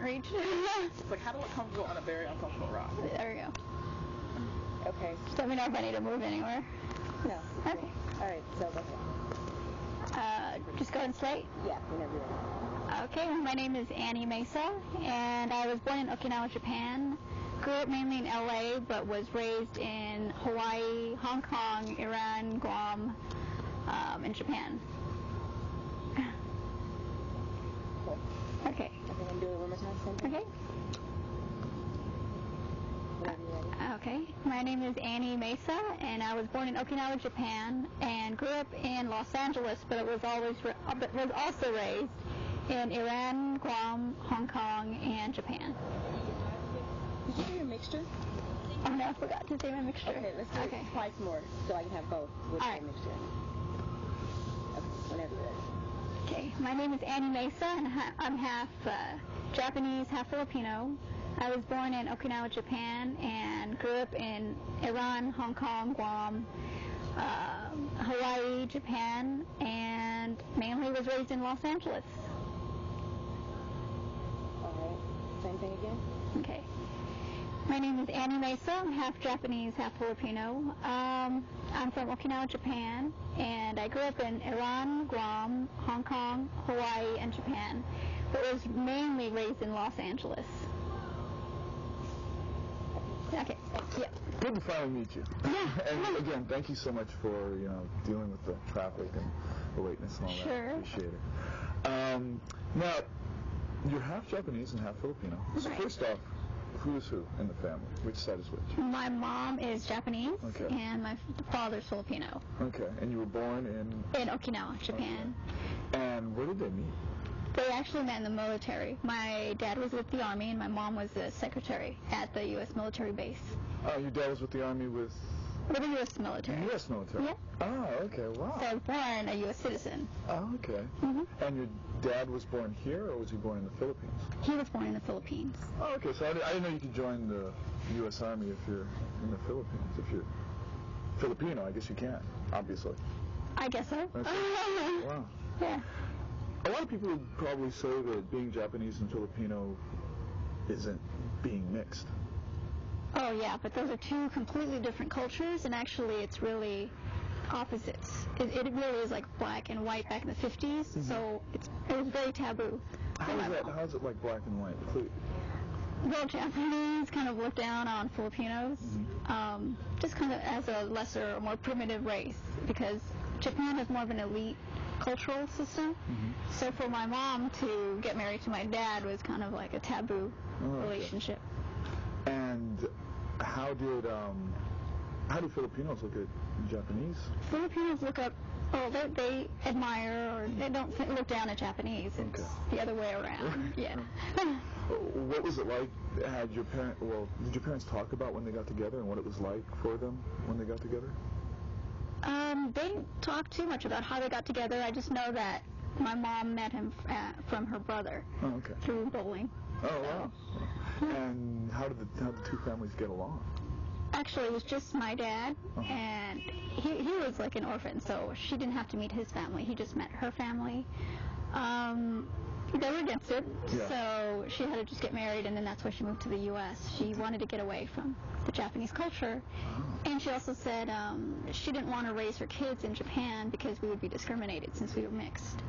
reach. It's like, how to look comfortable on a very uncomfortable rock. There we go. Okay. Just let me know if I need to move anywhere. No. Okay. All right, so go ahead. Just going straight? Yeah, whenever you're ready. Okay, my name is Annie Mesa, and I was born in Okinawa, Japan. Grew up mainly in LA, but was raised in Hawaii, Hong Kong, Iran, Guam, and Japan. Cool. Okay. I think I'm doing it one more time. Same thing. Okay. Whenever you're ready. Okay. My name is Annie Mesa, and I was born in Okinawa, Japan, and grew up in Los Angeles, but was also raised in Iran, Guam, Hong Kong, and Japan. Did you do your mixture? Oh no, I forgot to say my mixture. Okay, let's do it twice more, so I can have both with All the right. mixture. Okay, whenever you're ready. Okay, my name is Annie Mesa, and I'm half Japanese, half Filipino. I was born in Okinawa, Japan, and grew up in Iran, Hong Kong, Guam, Hawaii, Japan, and mainly was raised in Los Angeles. All right, same thing again? Okay. My name is Annie Mesa. I'm half Japanese, half Filipino. I'm from Okinawa, Japan, and I grew up in Iran, Guam, Hong Kong, Hawaii, and Japan, but was mainly raised in Los Angeles. Okay. Yeah. Good to finally meet you. Yeah. And again, thank you so much for dealing with the traffic and the lateness and all that. Sure. Appreciate it. Now, you're half Japanese and half Filipino. So Right. first off, who's who in the family? Which side is which? My mom is Japanese, Okay. and my father's Filipino. Okay. And you were born in Okinawa, Japan. Okay. And where did they meet? They actually met in the military. My dad was with the Army, and my mom was the secretary at the U.S. military base. Oh, your dad was with the Army with With the U.S. military. the U.S. military? Yeah. Oh, okay. Wow. So I was born a U.S. citizen. Oh, okay. Mhm. And your dad was born here, or was he born in the Philippines? He was born in the Philippines. Oh, okay. So I didn't know you could join the U.S. Army if you're in the Philippines. If you're Filipino, I guess you can, obviously. I guess so. Okay. Wow. Yeah. A lot of people would probably say that being Japanese and Filipino isn't being mixed. Oh, yeah, but those are two completely different cultures, and actually it's really opposites. It really is like black and white back in the 50s, so it was very taboo. How is it like black and white? Well, Japanese kind of look down on Filipinos, just kind of as a lesser or more primitive race, because Japan has more of an elite cultural system. So for my mom to get married to my dad was kind of like a taboo relationship. And how do Filipinos look at Japanese? Filipinos look up, they admire, or they don't look down at Japanese. It's the other way around. Yeah. What was it like? Did your parents talk about when they got together and what it was like for them when they got together? They didn't talk too much about how they got together. I just know that my mom met him from her brother through bowling. Oh, wow. And how did the two families get along? Actually, it was just my dad, and he was like an orphan, so she didn't have to meet his family. He just met her family. They were against it, so she had to just get married, and then that's why she moved to the U.S. She wanted to get away from the Japanese culture, and she also said she didn't want to raise her kids in Japan because we would be discriminated since we were mixed.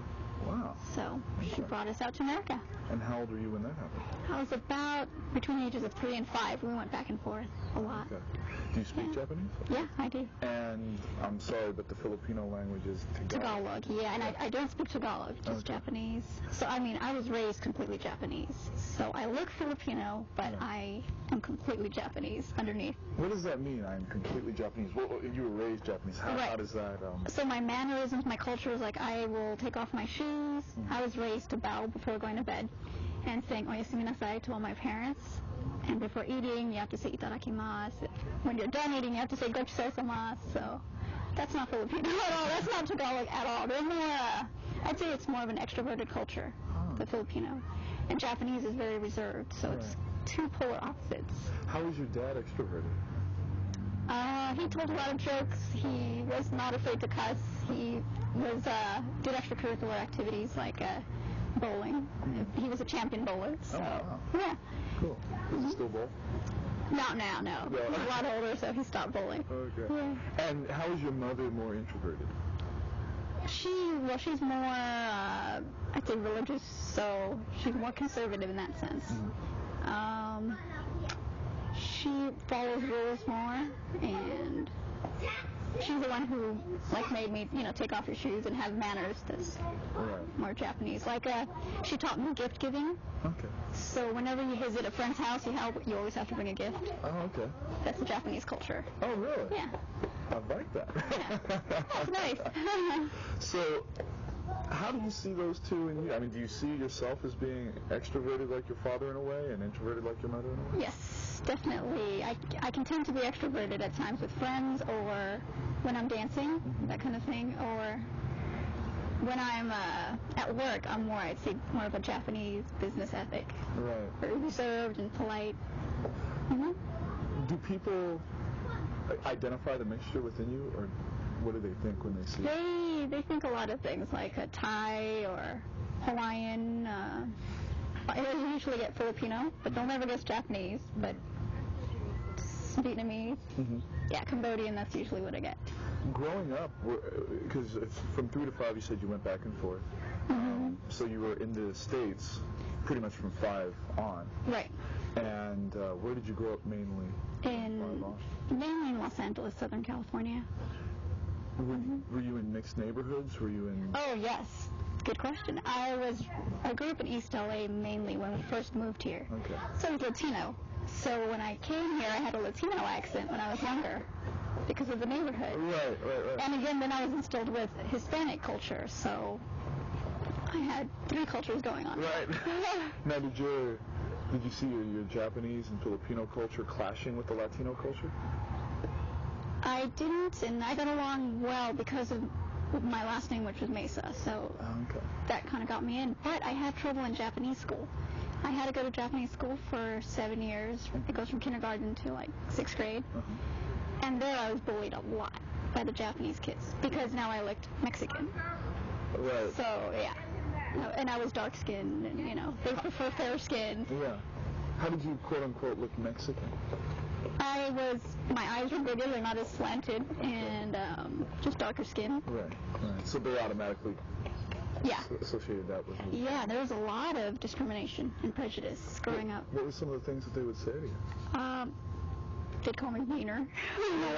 Wow. So she brought us out to America. And how old were you when that happened? I was about between the ages of 3 and 5. We went back and forth a lot. Okay. Do you speak Japanese? Yeah, I do. And I'm sorry, but the Filipino language is Tagalog. Tagalog, yeah, and I don't speak Tagalog, just Japanese. So, I mean, I was raised completely Japanese. So I look Filipino, but I am completely Japanese underneath. What does that mean, I'm completely Japanese? Well, you were raised Japanese. How does that... So my mannerisms, my culture is like I will take off my shoes. I was raised to bow before going to bed and saying oyasumi nasai to all my parents. And before eating, you have to say itadakimasu. When you're done eating, you have to say gochisousama. So that's not Filipino at all. That's not Tagalog at all. They're more, I'd say it's more of an extroverted culture, the Filipino. And Japanese is very reserved, so it's two polar opposites. How was your dad extroverted? He told a lot of jokes. He was not afraid to cuss. He was did extracurricular activities like bowling. He was a champion bowler. So, wow. Yeah. Cool. Does he still bowl? Not now, no. He's a lot older, so he stopped bowling. Okay. Yeah. And how is your mother more introverted? She's more, I'd say religious, so she's more conservative in that sense. She follows rules more, and she's the one who, like, made me, take off your shoes and have manners. That's more Japanese. Like, she taught me gift giving. Okay. So whenever you visit a friend's house, you always have to bring a gift. Oh, okay. That's the Japanese culture. Oh, really? Yeah. I like that. Yeah. That's nice. So, how do you see those two in you? I mean, do you see yourself as being extroverted like your father in a way and introverted like your mother in a way? Yes, definitely. I can tend to be extroverted at times with friends or when I'm dancing, that kind of thing, or when I'm at work, I'd say more of a Japanese business ethic. Right. Very reserved and polite. Do people identify the mixture within you, or what do they think when they see it? They think a lot of things, like a Thai or Hawaiian. I usually get Filipino, but they'll never guess Japanese, but Vietnamese. Yeah, Cambodian, that's usually what I get. Growing up, because from 3 to 5 you said you went back and forth, so you were in the States pretty much from 5 on. Right. And where did you grow up mainly? Mainly in Los Angeles, Southern California. Were you in mixed neighborhoods? Were you in... Oh, yes. Good question. I grew up in East LA mainly when we first moved here. Okay. So I was Latino. So when I came here, I had a Latino accent when I was younger because of the neighborhood. Right. And again, then I was instilled with Hispanic culture, so I had 3 cultures going on. Right. Now, did you see your Japanese and Filipino culture clashing with the Latino culture? I didn't, and I got along well because of my last name, which was Mesa, so that kind of got me in. But I had trouble in Japanese school. I had to go to Japanese school for 7 years. It goes from kindergarten to, like, 6th grade. And there I was bullied a lot by the Japanese kids because now I looked Mexican. Right. So, yeah. And I was dark-skinned, and, they prefer fair skin. Yeah. How did you, quote-unquote, look Mexican? My eyes were bigger, they're not as slanted, and just darker skin. Right. So they automatically associated that with you. Yeah, there was a lot of discrimination and prejudice growing up. What were some of the things that they would say to you? They'd call me meaner.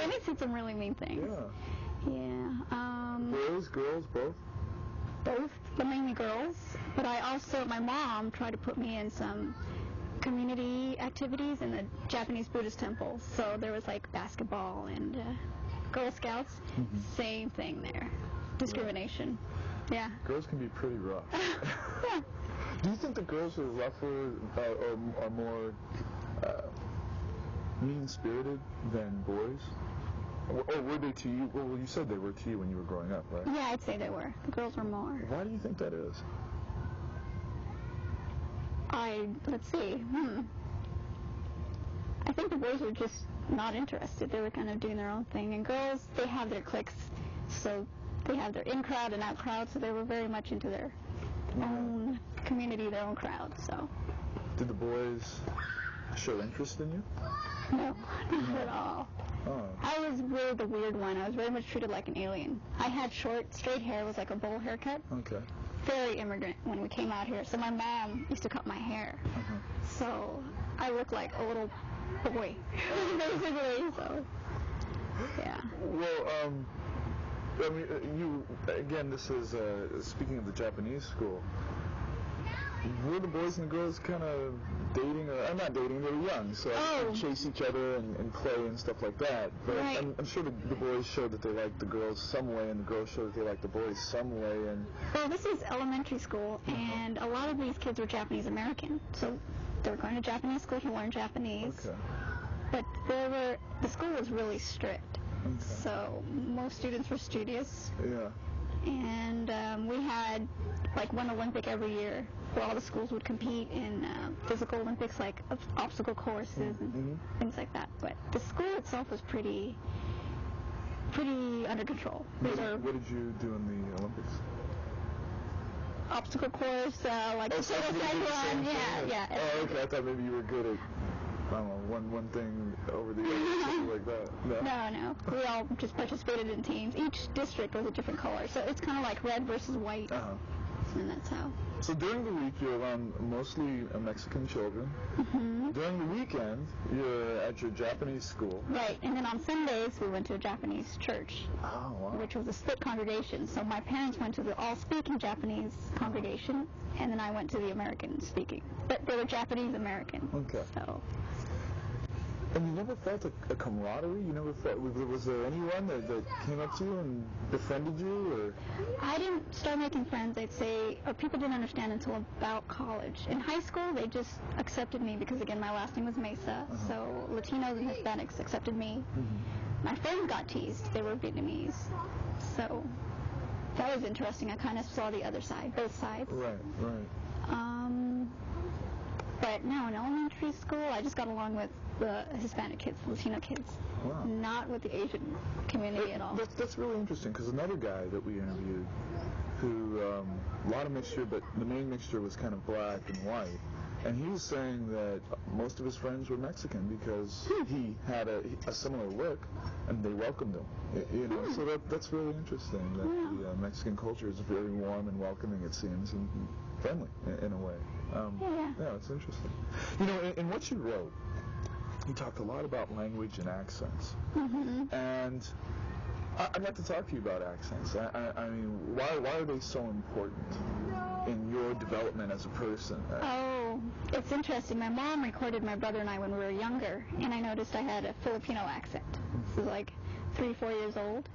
And they said some really mean things. Yeah. Boys, girls, both? Both, but mainly girls. But my mom tried to put me in some community activities in the Japanese Buddhist temple. So there was like basketball and Girl Scouts. Same thing there. Discrimination. Yeah. Girls can be pretty rough. Yeah. Do you think the girls are rougher or more mean-spirited than boys? Or were they to you? Well, you said they were to you when you were growing up, right? Yeah, I'd say they were. The girls were more. Why do you think that is? Let's see. I think the boys were just not interested. They were kind of doing their own thing. And girls, they have their cliques, so they have their in-crowd and out-crowd, so they were very much into their own community, their own crowd, so. Did the boys show interest in you? No, not at all. Oh. I was really the weird one. I was very much treated like an alien. I had short, straight hair. It was like a bowl haircut. Okay. Very immigrant when we came out here. So my mom used to cut my hair. So I looked like a little boy, basically. So, yeah. Well, I mean, again, this is, speaking of the Japanese school, were the boys and the girls kind of dating, or not dating, they were young, so they chase each other and play and stuff like that. But I'm sure the boys showed that they liked the girls some way, and the girls showed that they liked the boys some way. And well, this is elementary school, and a lot of these kids were Japanese American, so they were going to Japanese school to learn Japanese. Okay. But the school was really strict, so most students were studious. Yeah. And we had like one Olympic every year where all the schools would compete in physical Olympics, like obstacle courses and things like that. But the school itself was pretty under control. What did you do in the Olympics? obstacle course, like the motorcycle run. Yeah. Oh, okay. I thought maybe you were good at, I don't know, one thing over the other, something like that. No. We all just participated in teams. Each district was a different color, so it's kind of like red versus white. And that's how. So during the week, you're around mostly Mexican children. Mm-hmm. During the weekend, you're at your Japanese school. Right, and then on Sundays, we went to a Japanese church, which was a split congregation. So my parents went to the all-speaking Japanese congregation, and then I went to the American-speaking. But they were Japanese-American. Okay. So. And you never felt a camaraderie? You never felt, was there anyone that came up to you and befriended you? Or? I didn't start making friends, I'd say, or people didn't understand until about college. In high school, they just accepted me because, again, my last name was Mesa, so Latinos and Hispanics accepted me. My friends got teased. They were Vietnamese. So that was interesting. I kind of saw the other side, both sides. Right. But no, in elementary school, I just got along with the Hispanic kids, Latino kids. Wow. Not with the Asian community at all. That's really interesting, because another guy that we interviewed who, a lot of mixture, but the main mixture was kind of black and white, and he was saying that most of his friends were Mexican because he had a similar look, and they welcomed him. So that's really interesting, that the Mexican culture is very warm and welcoming, it seems, and friendly in a way. Yeah, it's interesting. In what you wrote, you talked a lot about language and accents. And I'd like to talk to you about accents. I mean, why are they so important in your development as a person? It's interesting. My mom recorded my brother and I when we were younger, and I noticed I had a Filipino accent. This was like 3-4 years old.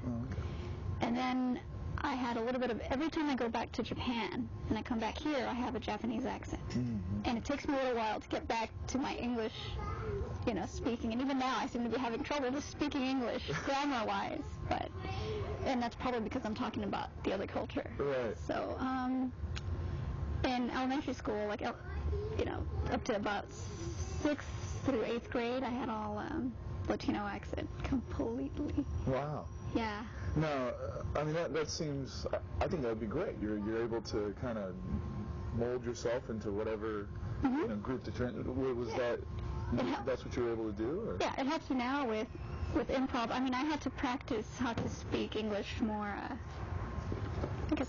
And then I had a little bit of, every time I go back to Japan and I come back here, I have a Japanese accent. And it takes me a little while to get back to my English, speaking. And even now I seem to be having trouble just speaking English, grammar-wise. And that's probably because I'm talking about the other culture. Right. So, in elementary school, up to about 6th through 8th grade, I had all Latino accent completely. Wow. Yeah. Now, I mean, that seems, I think that would be great. You're able to kind of mold yourself into whatever group to turn. Was that's what you were able to do? Or? Yeah, it helps me now with improv. I mean, I had to practice how to speak English more,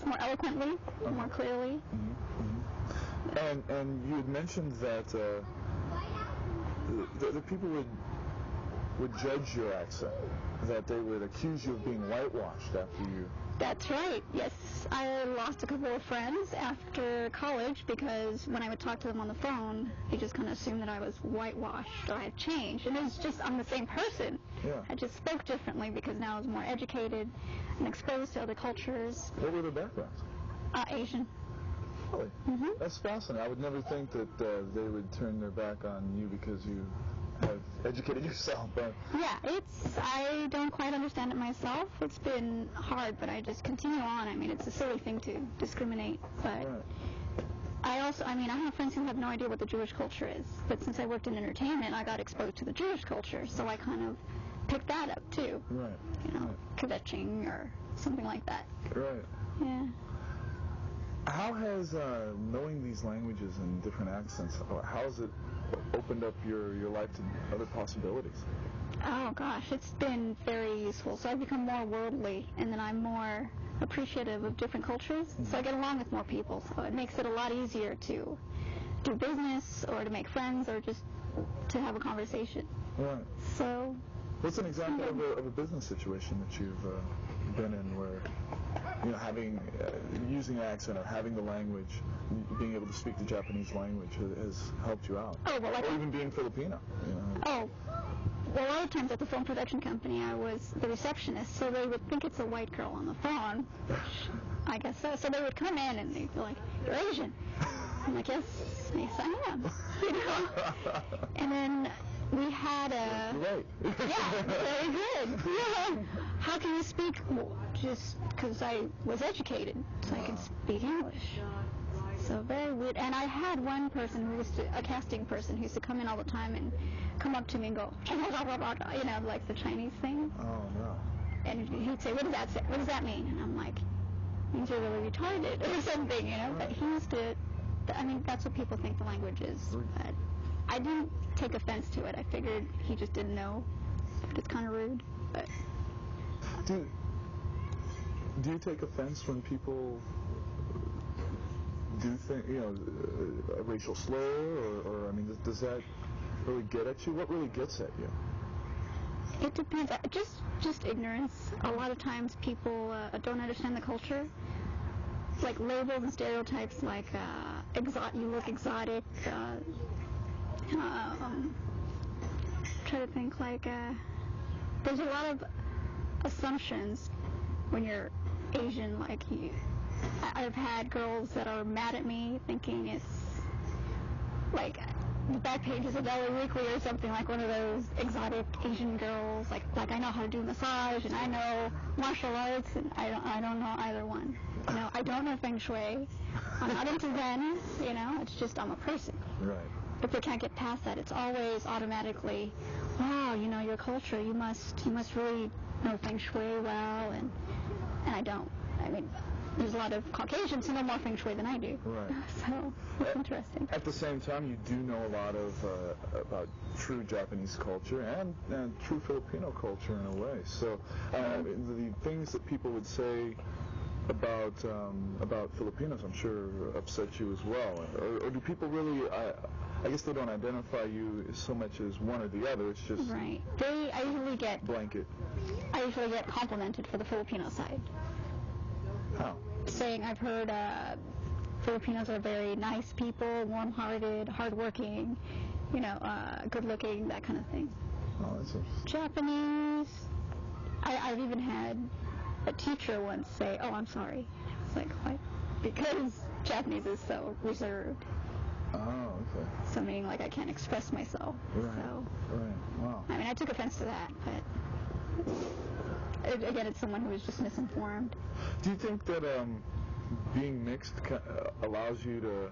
more eloquently, more clearly. And you had mentioned that the people would judge your accent, that they would accuse you of being whitewashed after you. That's right, yes. I lost a couple of friends after college because when I would talk to them on the phone, they just kind of assumed that I was whitewashed or I had changed. And it was just, I'm the same person. Yeah. I just spoke differently because now I was more educated and exposed to other cultures. What were their backgrounds? Asian. Really? That's fascinating. I would never think that they would turn their back on you because you have educated yourself. But I don't quite understand it myself. It's been hard, but I just continue on. I mean, it's a silly thing to discriminate, but I have friends who have no idea what the Jewish culture is, but since I worked in entertainment, I got exposed to the Jewish culture, so I kind of picked that up too. Right. Kvetching or something like that. Right. Yeah. How has knowing these languages and different accents, how has it opened up your life to other possibilities? Oh gosh, it's been very useful. So I've become more worldly, and then I'm more appreciative of different cultures. So I get along with more people. So it makes it a lot easier to do business or to make friends or just to have a conversation. Right. So. What's an example of a business situation that you've been in where, using accent or having the language, being able to speak the Japanese language has helped you out? Or even being Filipino. Well, a lot of times at the film production company, I was the receptionist, so they would think it's a white girl on the phone, which I guess so. So they would come in and they'd be like, "You're Asian." I'm like, yes, I am. And then we had a... Right. Yeah, very good. Yeah. How can you speak? Well, just because I was educated, so I can speak English. So very weird. And I had one person who was a casting person who used to come in all the time and come up to me and go, like the Chinese thing. Oh, no. And he'd say, what does that say? What does that mean? And I'm like, means you're really retarded or something, you know. But he used to. I mean, that's what people think the language is. But I didn't take offense to it. I figured he just didn't know. It's kind of rude, but. Do you take offense when people do think, a racial slur, or I mean, does that really get at you? What really gets at you? It depends. Just ignorance. A lot of times people don't understand the culture. Like labels and stereotypes, like you look exotic. Try to think like there's a lot of assumptions when you're Asian. Like I've had girls that are mad at me thinking it's like the back pages of LA Weekly or something, like one of those exotic Asian girls. Like I know how to do massage and I know martial arts, and I don't know either one. I don't know Feng Shui. I'm not into Zen. It's just I'm a person. Right. If they can't get past that, it's always automatically, wow, your culture. You must really know Feng Shui well, and I don't. I mean, there's a lot of Caucasians who know more Feng Shui than I do. Right. So it's interesting. At the same time, you do know a lot of about true Japanese culture and true Filipino culture in a way. So the things that people would say about Filipinos, I'm sure, upset you as well. Or do people really? I guess they don't identify you so much as one or the other. It's just right. I usually get blanket. I usually get complimented for the Filipino side. How? Saying I've heard Filipinos are very nice people, warm-hearted, hardworking, good-looking, that kind of thing. Oh, that's interesting. Japanese, I've even had a teacher once say, "Oh, I'm sorry." I was like, "What?" Because Japanese is so reserved. Oh, okay. So meaning like I can't express myself. Right. So. Right. Wow. I mean, I took offense to that, but again, it's someone who was just misinformed. Do you think that being mixed allows you to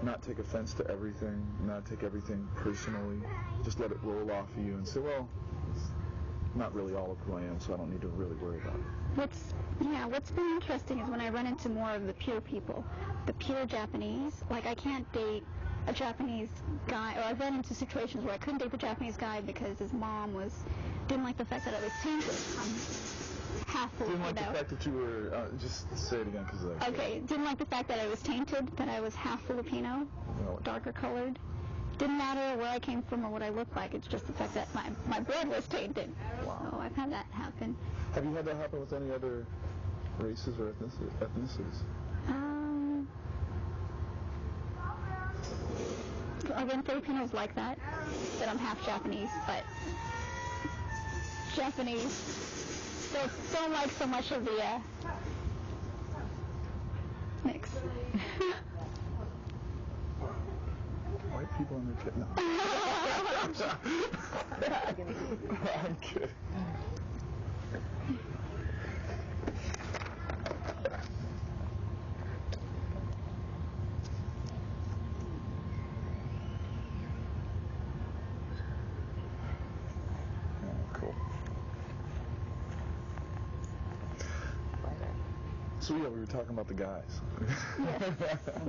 not take offense to everything, not take everything personally, just let it roll off of you and say, well, it's not really all of who I am, so I don't need to really worry about it? What's been interesting is when I run into more of the pure people, the pure Japanese. Like I can't date a Japanese guy, or I've run into situations where I couldn't date the Japanese guy because his mom didn't like the fact that I was tainted. Half Filipino. Didn't like the fact that you were, just say it again, because okay, didn't like the fact that I was tainted, that I was half Filipino, darker colored. Didn't matter where I came from or what I looked like. It's just the fact that my blood was tainted. Wow. So I've had that happen. Have you had that happen with any other races or ethnicities? Again, Filipinos like that I'm half Japanese, but Japanese don't like so much of the mix. White people on their kid. No. I'm kidding. Cool. So we were talking about the guys.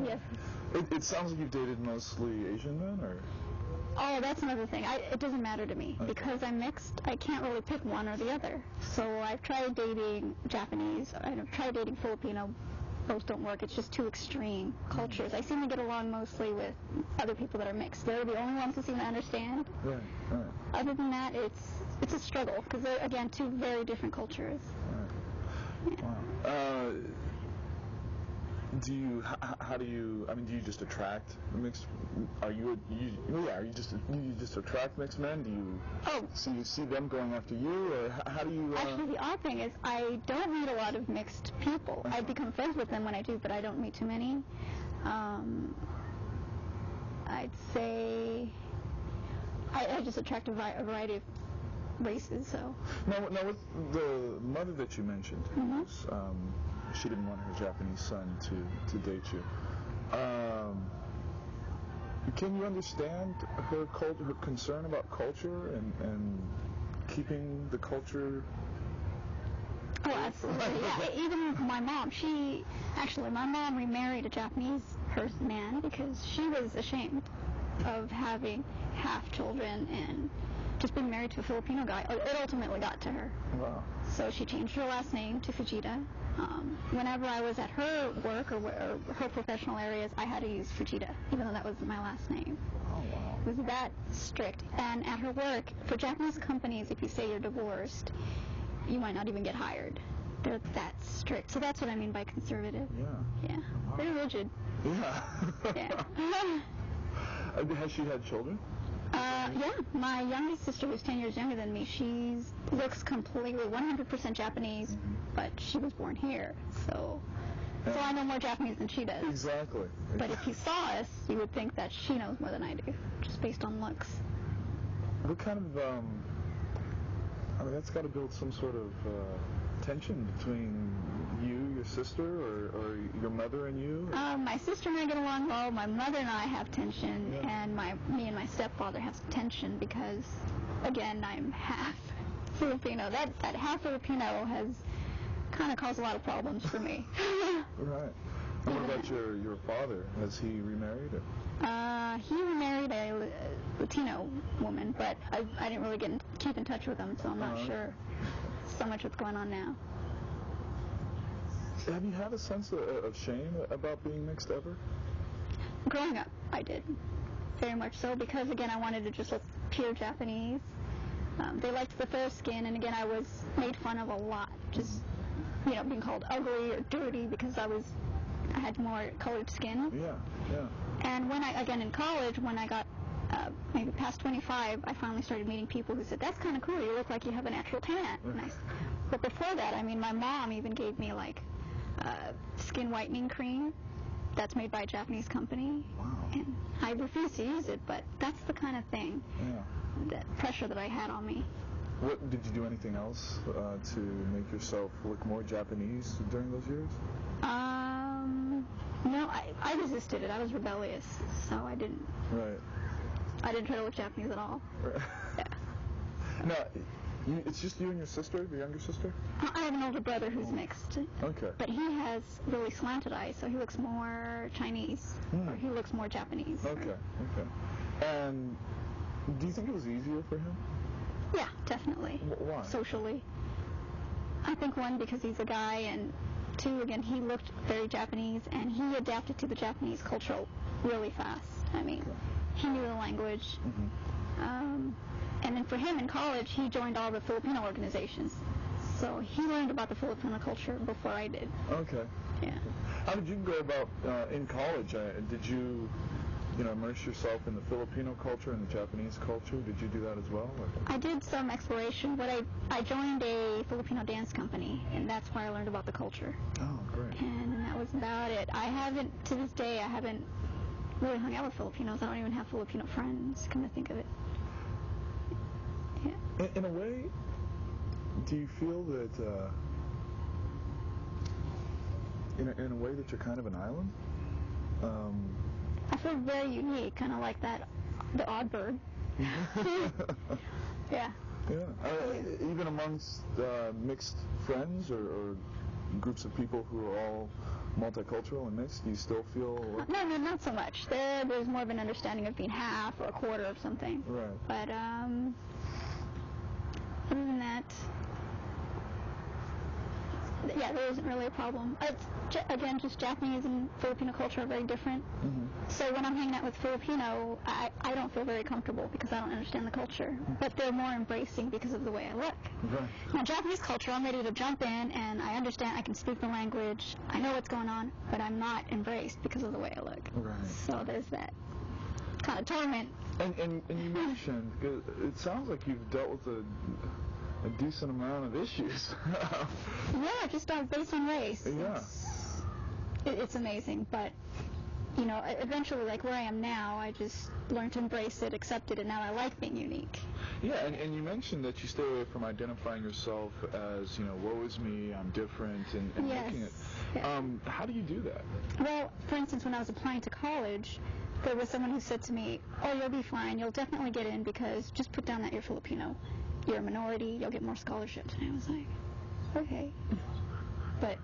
Yes. It sounds like you've dated mostly Asian men, or? Oh, that's another thing. It doesn't matter to me. Okay. Because I'm mixed, I can't really pick one or the other. So I've tried dating Japanese, I've tried dating Filipino. Both don't work. It's just two extreme cultures. I seem to get along mostly with other people that are mixed. They're the only ones who seem to understand. Right. Other than that, it's a struggle because they're, again, two very different cultures. Right. Yeah. Wow. Do you just attract mixed? You just attract mixed men? Do you? Oh. So you see them going after you, or how do you? Actually, the odd thing is I don't meet a lot of mixed people. I become friends with them when I do, but I don't meet too many. I'd say I just attract a variety of races. So. Now with the mother that you mentioned, who's, she didn't want her Japanese son to date you. Can you understand her concern about culture and keeping the culture Oh, absolutely. Yeah, even my mom, my mom remarried a Japanese man because she was ashamed of having half children and just being married to a Filipino guy. It ultimately got to her. Wow. So she changed her last name to Fujita. Whenever I was at her work or her professional areas, I had to use Fujita, even though that was my last name. Oh, wow. It was that strict. And at her work, for Japanese companies, if you say you're divorced, you might not even get hired. They're that strict. So that's what I mean by conservative. Yeah. Yeah. Wow. Very rigid. Yeah. Yeah. Has she had children? Yeah. My youngest sister, who's 10 years younger than me, she looks completely 100% Japanese, but she was born here. So I know more Japanese than she does. Exactly. But if you saw us, you would think that she knows more than I do, just based on looks. What kind of, that's got to build some sort of tension between you, your sister, or your mother and you? My sister and I get along well. My mother and I have tension, and me and my stepfather have tension because, again, I'm half Filipino. That half Filipino has kind of caused a lot of problems for me. Right. And what about your father? Has he remarried? He remarried a Latino woman, but I didn't really keep in touch with him, so I'm not sure so much what's going on now. Have you had a sense of shame about being mixed ever? Growing up, I did. Very much so, because, again, I wanted to just look pure Japanese. They liked the fair skin, and, again, I was made fun of a lot. Just, being called ugly or dirty because I had more colored skin. Yeah. And in college, when I got maybe past 25, I finally started meeting people who said, that's kind of cool, you look like you have a natural tan. But before that, my mom even gave me, skin whitening cream that's made by a Japanese company. Wow. And I refuse to use it, but that's the kind of thing, that pressure that I had on me. Did you do anything else to make yourself look more Japanese during those years? No, I resisted it. I was rebellious, so I didn't. Right. I didn't try to look Japanese at all. Right. Yeah. Now, it's just you and your sister, the younger sister? I have an older brother who's mixed. Okay. But he has really slanted eyes, so he looks more Chinese, or he looks more Japanese. Okay. And do you think it was easier for him? Yeah, definitely. Why? Socially. I think, one, because he's a guy, and two, again, he looked very Japanese, and he adapted to the Japanese culture really fast. He knew the language. Mm-hmm. And then for him in college, he joined all the Filipino organizations. So he learned about the Filipino culture before I did. Okay. Yeah. How did you go about in college? Did you immerse yourself in the Filipino culture and the Japanese culture? Did you do that as well? Or? I did some exploration, but I joined a Filipino dance company, and that's where I learned about the culture. Oh, great. And that was about it. To this day, I haven't really hung out with Filipinos. I don't even have Filipino friends, come to think of it. Yeah. In a way, do you feel that, in a way that you're kind of an island? I feel very unique, kind of like the odd bird. Yeah. Even amongst mixed friends or groups of people who are all multicultural and mixed, do you still feel... No, not so much. There's more of an understanding of being half or a quarter of something. Right. But other than that, yeah, there isn't really a problem. Again, just Japanese and Filipino culture are very different. Mm-hmm. So when I'm hanging out with Filipino, I don't feel very comfortable because I don't understand the culture. But they're more embracing because of the way I look. Right. Now, Japanese culture, I'm ready to jump in, and I understand, I can speak the language, I know what's going on, but I'm not embraced because of the way I look. Right. So there's that kind of torment. And you mentioned, it sounds like you've dealt with a decent amount of issues. Yeah, just based on race. Yeah. It's amazing, but eventually, like where I am now, I just learned to embrace it, accept it, and now I like being unique. Yeah, and you mentioned that you stay away from identifying yourself as, woe is me, I'm different, and yes. making it. Yeah. How do you do that? Well, for instance, when I was applying to college, there was someone who said to me, oh, you'll be fine, you'll definitely get in because just put down that you're Filipino. You're a minority, you'll get more scholarships. And I was like, okay. But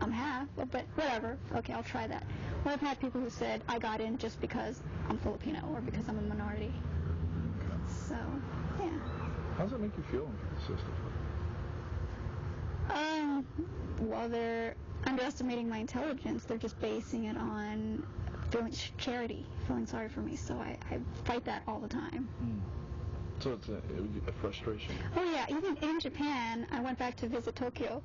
I'm half, but whatever. Okay, I'll try that. Well, I've had people who said I got in just because I'm Filipino or because I'm a minority. Okay. So, yeah. How does that make you feel in the system? Well, they're underestimating my intelligence. They're just basing it on feeling charity, feeling sorry for me. So I fight that all the time. So it's a frustration. Oh, yeah. Even in Japan, I went back to visit Tokyo,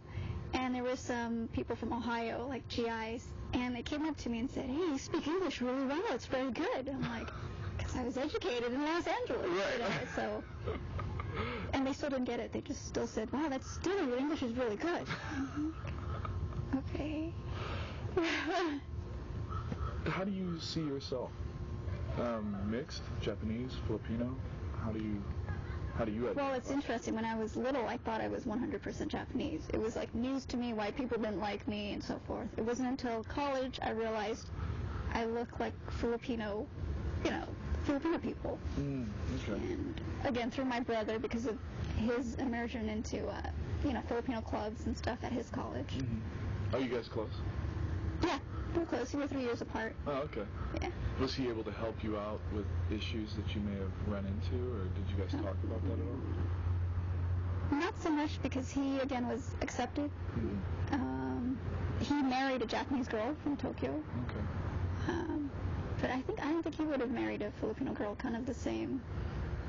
and there were some people from Ohio, like GIs, and they came up to me and said, hey, you speak English really well. It's very good. I'm like, because I was educated in Los Angeles. Right. You know, so... And they still didn't get it. They just still said, wow, that's still, your English is really good. Okay. How do you see yourself? Mixed, Japanese, Filipino? How do you identify? Well, it's interesting. When I was little, I thought I was 100% Japanese. It was like news to me why people didn't like me and so forth. It wasn't until college I realized I look like Filipino, Filipino people. Okay. And again, through my brother, because of his immersion into, Filipino clubs and stuff at his college. Mm-hmm. Are you guys close? Yeah, we're close. We were 3 years apart. Oh, okay. Yeah. Was he have you out with issues that you may have run into, or did you guys talk about that at all? Not so much, because he, again, was accepted. Mm-hmm. He married a Japanese girl from Tokyo. Okay. But I don't think he would have married a Filipino girl, kind of the same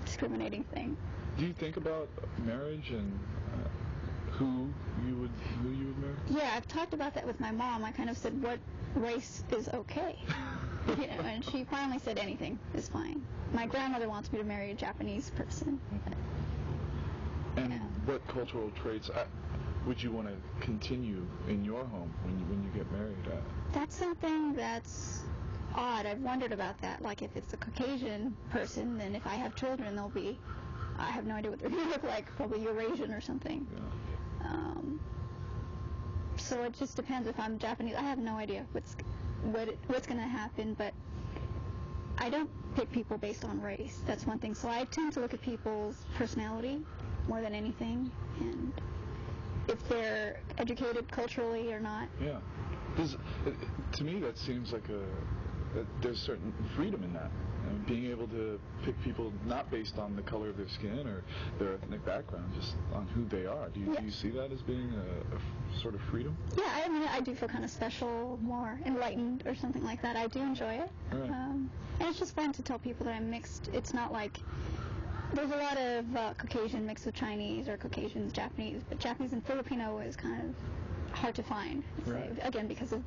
discriminating thing. Do you think about marriage and who you would marry? Yeah, I've talked about that with my mom. I kind of said, what race is okay? And she finally said anything is fine. My grandmother wants me to marry a Japanese person. And what cultural traits would you want to continue in your home when you get married? That's something that's odd. I've wondered about that. Like, if it's a Caucasian person, then if I have children, they'll be, I have no idea what they're going to look like, probably Eurasian or something. Yeah. So it just depends. If I'm Japanese, I have no idea what's going to happen, but I don't pick people based on race. That's one thing. So I tend to look at people's personality more than anything, and if they're educated culturally or not. Yeah. To me, that seems like there's certain freedom in that. Being able to pick people not based on the color of their skin or their ethnic background, just on who they are. Do you see that as being a sort of freedom? Yeah, I do feel kind of special, more enlightened or something like that. I do enjoy it. Right. And it's just fun to tell people that I'm mixed. It's not like... There's a lot of Caucasian mixed with Chinese or Caucasians Japanese, but Japanese and Filipino is kind of hard to find. Right. So, again, because of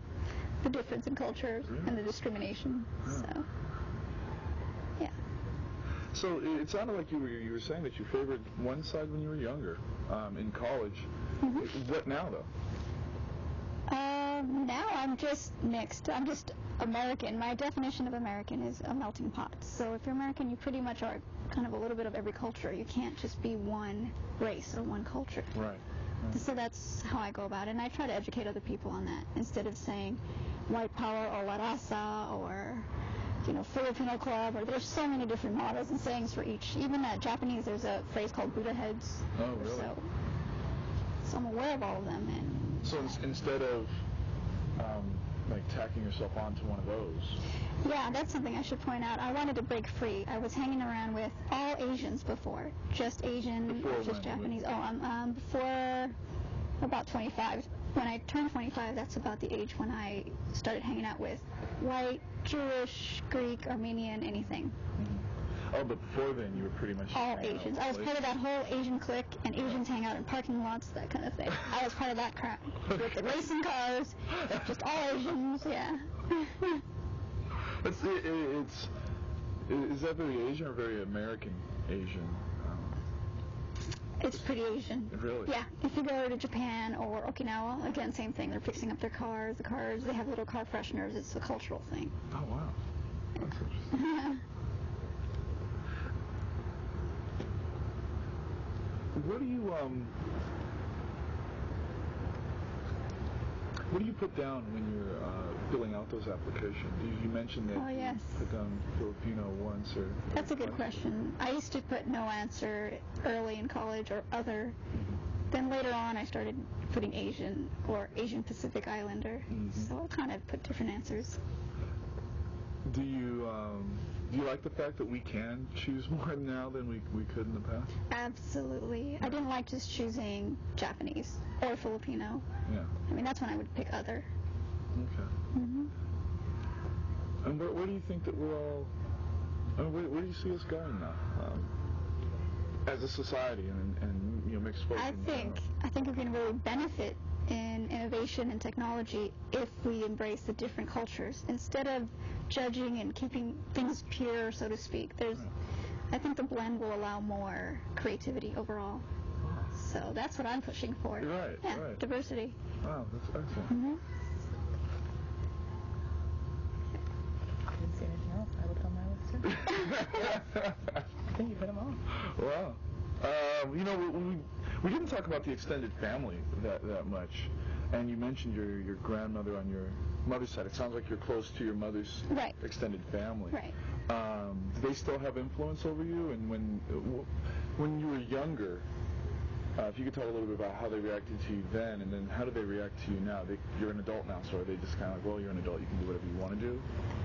the difference in cultures and the discrimination. Yeah. So, yeah. So it sounded like you were saying that you favored one side when you were younger, in college. Mm-hmm. What now, though? Now I'm just mixed. I'm just American. My definition of American is a melting pot. So if you're American, you pretty much are kind of a little bit of every culture. You can't just be one race or one culture. Right. So that's how I go about it. And I try to educate other people on that instead of saying white power or La Raza or, Filipino club, or there's so many different models and sayings for each. Even Japanese, there's a phrase called Buddha heads. Oh, really? So I'm aware of all of them. And so instead of tacking yourself onto one of those. Yeah, that's something I should point out. I wanted to break free. I was hanging around with all Asians before, just Asian, just Japanese. Before about 25. When I turned 25, that's about the age when I started hanging out with white, Jewish, Greek, Armenian, anything. Mm-hmm. Oh, but before then, you were pretty much all Asians. I was part of that whole Asian clique, and Asians hang out in parking lots, that kind of thing. I was part of that crowd with the racing cars, just all Asians. Yeah. Is that very Asian or very American Asian? It's pretty Asian. Really? Yeah. If you go to Japan or Okinawa, again, same thing. They're fixing up their cars. The cars, they have little car fresheners. It's a cultural thing. Oh, wow. That's interesting. Yeah. What do you put down when you're filling out those applications? You mentioned that yes. you put down Filipino once or... That's a good question. I used to put no answer early in college or other. Then later on I started putting Asian or Asian Pacific Islander. So I kind of put different answers. Do you like the fact that we can choose more now than we could in the past? Absolutely. I didn't like just choosing Japanese or Filipino. Yeah. I mean, that's when I would pick other. Okay. And where do you think that we're all? Where do you see us going now, as a society and mixed folks? I think we can really benefit in innovation and technology if we embrace the different cultures instead of judging and keeping things pure, so to speak. I think the blend will allow more creativity overall. So that's what I'm pushing for. Right. Yeah, right. Diversity. Wow, that's excellent. I didn't see anything else. I looked on my list too. I think you hit them all. Wow. We didn't talk about the extended family that much, and you mentioned your grandmother on your mother's side. It sounds like you're close to your mother's extended family. Right. Do they still have influence over you? And when you were younger, if you could talk a little bit about how they reacted to you then, and then how do they react to you now? You're an adult now, so are they just kind of like, well, you're an adult, you can do whatever you want to do?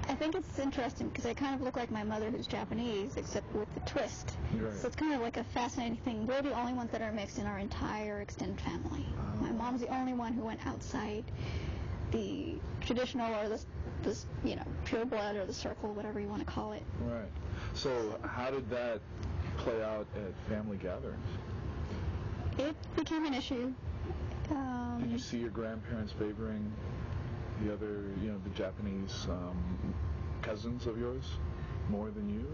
I think it's interesting because I kind of look like my mother who's Japanese, except with the twist. Right. So it's kind of like a fascinating thing. We're the only ones that are mixed in our entire extended family. My mom's the only one who went outside the traditional or the pure blood or the circle, whatever you want to call it. Right. So how did that play out at family gatherings? It became an issue. Did you see your grandparents favoring the other, the Japanese cousins of yours more than you?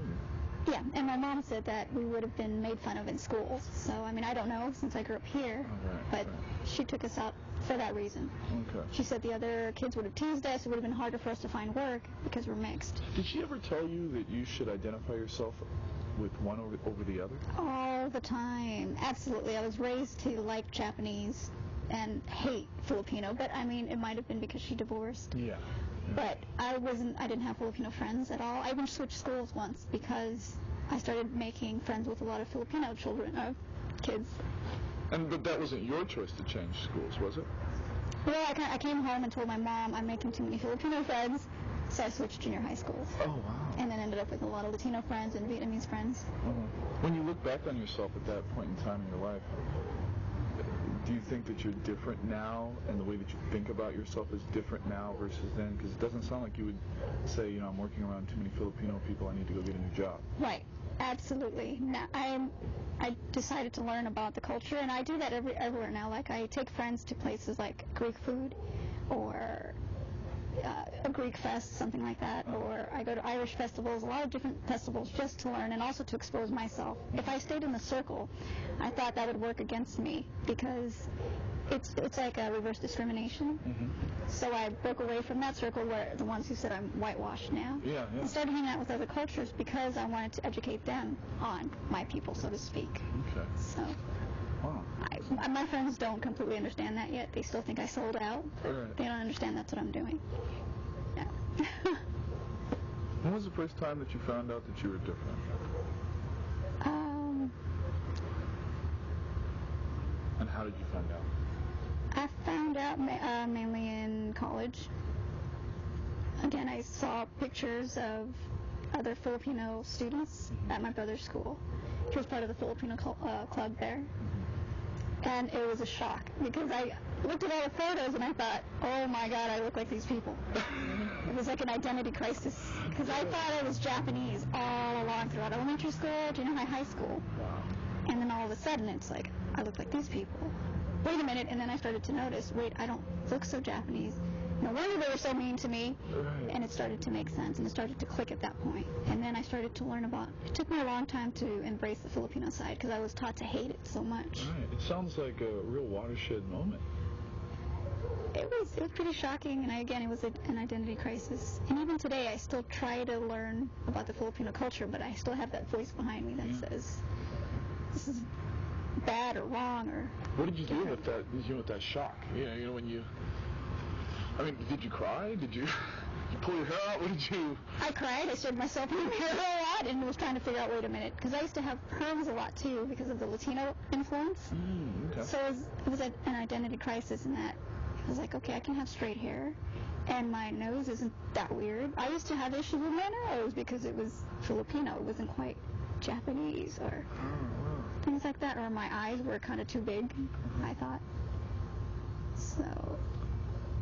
Yeah, and my mom said that we would have been made fun of in schools. So, I mean, I don't know since I grew up here, but she took us out for that reason. Okay. She said the other kids would have teased us. It would have been harder for us to find work because we're mixed. Did she ever tell you that you should identify yourself with one over the other? All the time. Absolutely. I was raised to like Japanese and hate Filipino, but I mean, it might have been because she divorced. Yeah. But I didn't have Filipino friends at all. I even switched schools once because I started making friends with a lot of Filipino kids. But that wasn't your choice to change schools, was it? Well, I came home and told my mom I'm making too many Filipino friends, so I switched junior high schools. Oh, wow. And then ended up with a lot of Latino friends and Vietnamese friends. When you look back on yourself at that point in time in your life, do you think that you're different now, and the way that you think about yourself is different now versus then? Because it doesn't sound like you would say, I'm working around too many Filipino people, I need to go get a new job. Right. Absolutely. Now, I decided to learn about the culture, and I do that everywhere now. Like, I take friends to places like Greek food or a Greek fest, something like that, or I go to Irish festivals, a lot of different festivals, just to learn and also to expose myself. If I stayed in the circle, I thought that would work against me because it's like a reverse discrimination. So I broke away from that circle where the ones who said I'm whitewashed now, and started hanging out with other cultures because I wanted to educate them on my people, so to speak. Okay. So my friends don't completely understand that yet. They still think I sold out. Right. They don't understand that's what I'm doing. Yeah. When was the first time that you found out that you were different? And how did you find out? I found out mainly in college. Again, I saw pictures of other Filipino students at my brother's school. He was part of the Filipino club there. And it was a shock because I looked at all the photos and I thought, oh my God, I look like these people. It was like an identity crisis because I thought I was Japanese all along throughout elementary school, junior high school. And then all of a sudden it's like, I look like these people. Wait a minute, and then I started to notice, wait, I don't look so Japanese. No wonder they were so mean to me. And it started to make sense, and it started to click at that point. And then I started to learn about, it took me a long time to embrace the Filipino side because I was taught to hate it so much. Right. It sounds like a real watershed moment. It was pretty shocking, and it was an identity crisis. And even today, I still try to learn about the Filipino culture, but I still have that voice behind me that says, this is bad or wrong or what did you do with that shock? When you, I mean, did you cry? Did you pull your hair out? What did you... I cried. I shaved myself in my hair a lot and was trying to figure out, wait a minute, because I used to have perms a lot too because of the Latino influence. Okay. So it was an identity crisis in that I was like, okay, I can have straight hair and my nose isn't that weird. I used to have issues with my nose because it was Filipino. It wasn't quite Japanese or things like that, or my eyes were kind of too big, I thought. So,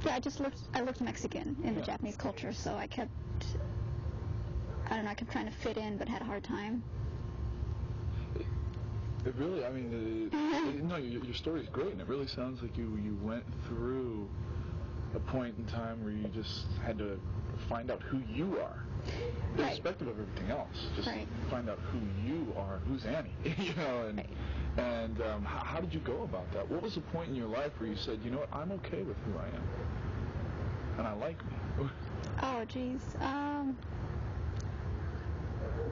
yeah, I looked Mexican in the Japanese culture, so I kept trying to fit in, but had a hard time. It really, I mean, no, your story's great, and it really sounds like you went through a point in time where you just had to find out who you are, irrespective of everything else. Just find out who you are, who's Annie, you know, and how did you go about that? What was the point in your life where you said, you know what, I'm okay with who I am, and I like me? Oh, geez.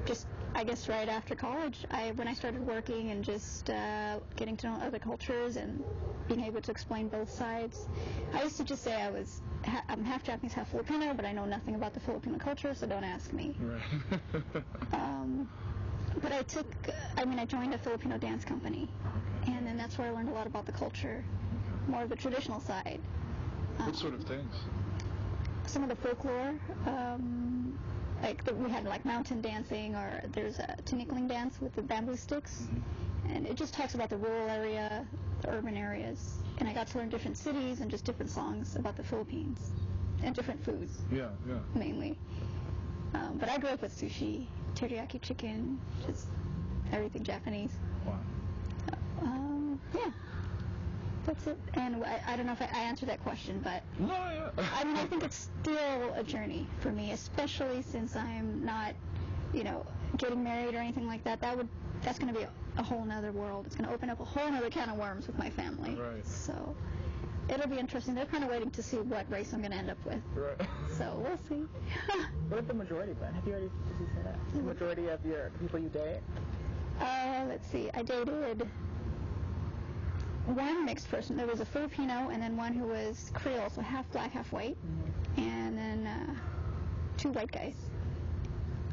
Just, I guess, right after college, when I started working and just getting to know other cultures and being able to explain both sides. I used to just say I'm half Japanese, half Filipino, but I know nothing about the Filipino culture, so don't ask me. Right. But I joined a Filipino dance company, and then that's where I learned a lot about the culture, more of the traditional side. What sort of things? Some of the folklore, we had like mountain dancing, or there's a tinikling dance with the bamboo sticks, and it just talks about the rural area, the urban areas, and I got to learn different cities and just different songs about the Philippines, and different foods. Yeah. Mainly. But I grew up with sushi, teriyaki chicken, just everything Japanese. Wow. Yeah. That's it. And I don't know if I answered that question, but no, yeah. I think it's still a journey for me, especially since I'm not, getting married or anything like that. That's going to be a whole nother world. It's going to open up a whole nother can of worms with my family. Right. So it'll be interesting. They're kind of waiting to see what race I'm going to end up with. Right. So we'll see. What is the majority, Glenn? Did you say that? The majority of the people you date? Let's see. I dated one mixed person. There was a Filipino and then one who was Creole, so half black, half white. And then 2 white guys.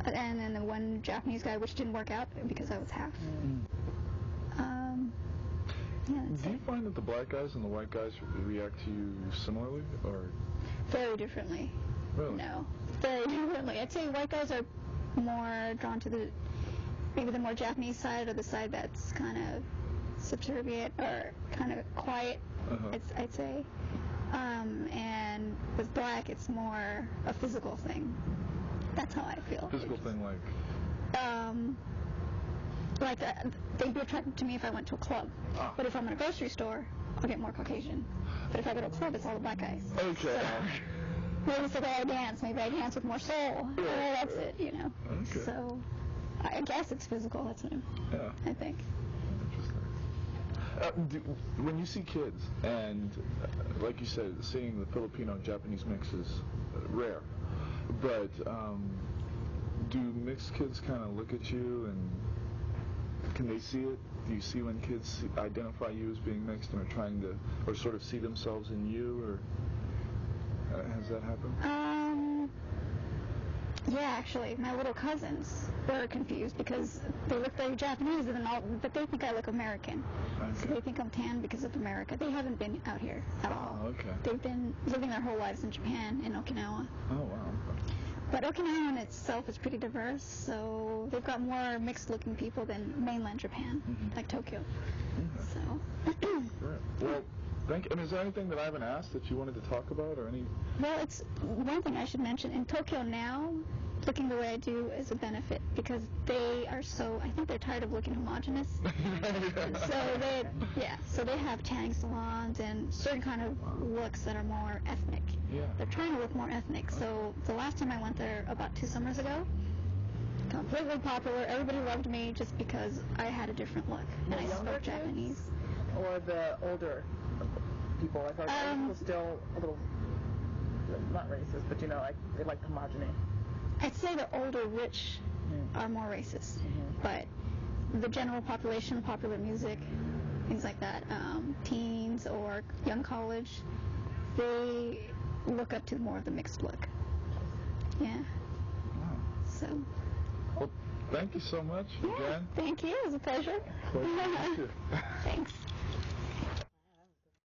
And then the one Japanese guy, which didn't work out because I was half. Do you find that the black guys and the white guys react to you similarly, or? Very differently. Really? No, very differently. I'd say white guys are more drawn to maybe the more Japanese side, or the side that's kind of subservient or kind of quiet, I'd say. And with black, it's more a physical thing. That's how I feel. Physical thing like they'd be attracted to me if I went to a club. But if I'm in a grocery store, I'll get more Caucasian. But if I go to a club, it's all the black guys. Okay. So, maybe it's the way I dance. Maybe I dance with more soul. Yeah. That's it, Okay. So I guess it's physical. That's what I think. Interesting. When you see kids, and like you said, seeing the Filipino-Japanese mix is rare, but do mixed kids kind of look at you, and can they see it? Do you see when kids identify you as being mixed and are trying to, or sort of see themselves in you, or has that happened? Yeah, actually, my little cousins were confused because they look very Japanese, but they think I look American. Okay. So they think I'm tan because of America. They haven't been out here at all. Oh, okay. They've been living their whole lives in Japan, in Okinawa. Oh, wow. Okay. But Okinawa in itself is pretty diverse, so they've got more mixed-looking people than mainland Japan, like Tokyo. So. Right. Well, thank you. Is there anything that I haven't asked that you wanted to talk about, or any? Well, it's one thing I should mention. In Tokyo now, looking the way I do is a benefit because they are I think they're tired of looking homogenous. So they have tanning salons and certain kind of looks that are more ethnic. Yeah. They're trying to look more ethnic. So the last time I went there, about 2 summers ago, completely popular. Everybody loved me just because I had a different look and I spoke Japanese. Or the older people? Like, are people still a little, not racist, but they like homogeny? I'd say the older rich are more racist, but the general population, popular music, things like that, teens or young college, they look up to more of the mixed look. Yeah. Wow. So. Well, thank you so much again. Thank you. It was a pleasure. Pleasure to meet you. Thanks.